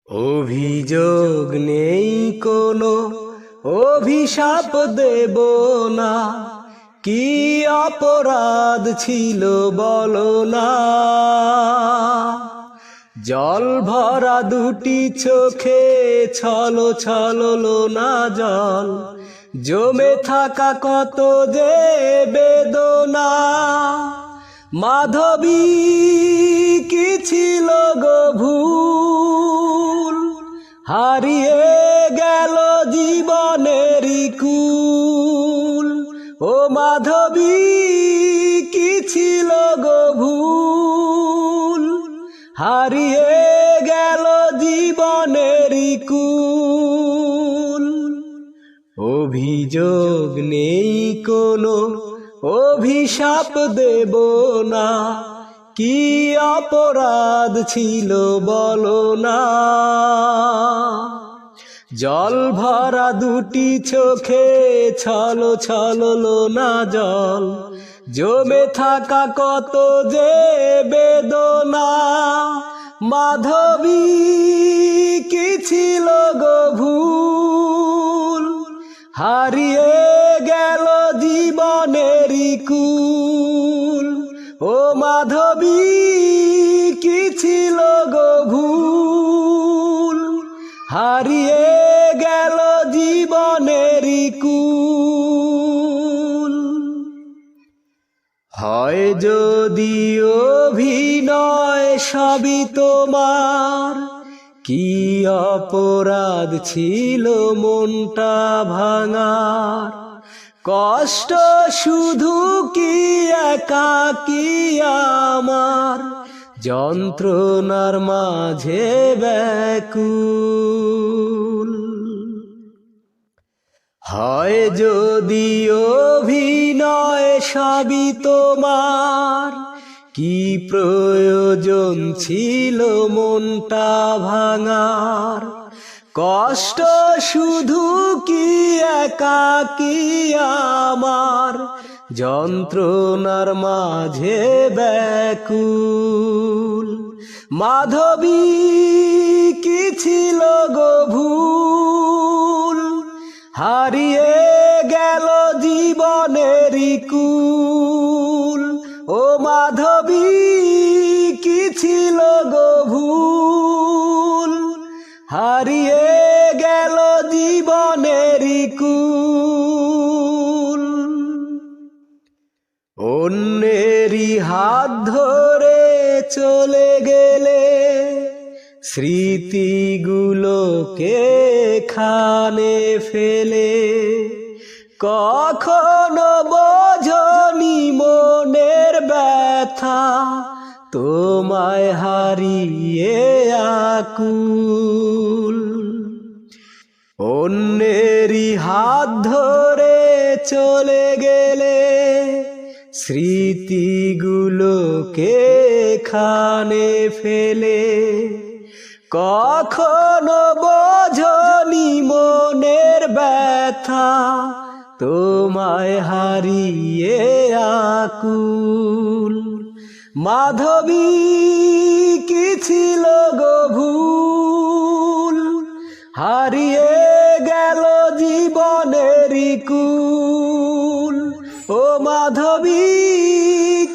অভিযোগ নেই কোনো, অভিশাপ দেব না, কি অপরাধ ছিল বলো না। জল ভরা দুটি চোখে ছলো ছললো না জল, জমে থাকা কত যে বেদনা। মাধবী কি ছিল গো ভুল, হারিয়ে গেল জীবনেরই কুল। ও মাধবী কি ছিল গো ভুল, হারিয়ে গেল জীবনেরই কুল। অভিযোগ নেই কোনো, অভিশাপ দেব না, কি অপরাধ ছিল বলো না। জল ভরা দুটি চোখে ছলো ছললো না জল, জমে থাকা কত যে বেদনা। মাধবী কি ছিল গো ভুল, হারিয়ে গেল জীবনেরই কুল। ও মাধবী কি ছিল গো ভুল, হারিয়ে গেল জীবনেরই কুল। হয় যদি অভিনয় সবই তোমার, কি অপরাধ ছিল মনটা ভাঙার। কষ্ট শুধু কি একাকী আমার, যন্ত্রণার মাঝে ব্যাকুল। হয় যদি অভিনয় সবই তোমার, কি প্রয়োজন ছিল মনটা ভাঙার। কষ্ট শুধু কি একাকী আমার, যন্ত্রণার মাঝে ব্যাকুল। মাধবী কি ছিল গো ভুল, হারিয়ে গেল জীবনেরই কুল। ও মাধবী কি ছিল গো ভুল, হারিয়ে গেল জীবনেরই কুল। অন্যেরই হাত ধরে চলে গেলে, স্মৃতিগুলোকে খানে ফেলে। কখনো বোঝনি মনের ব্যথা, তোমায় হারিয়ে আকুল। অন্যেরই হাত ধরে চলে গেলে, স্মৃতিগুলোকে খানে ফেলে। কখনো বোঝনি মনের ব্যথা, তোমায় হারিয়ে আকুল। মাধবী কি ছিল গো ভুল, হারিয়ে গেল জীবনেরই কুল। ও মাধবী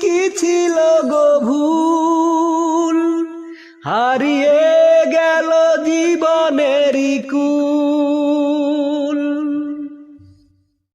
কি ছিল গো ভুল, হারিয়ে গেল জীবনেরই কুল।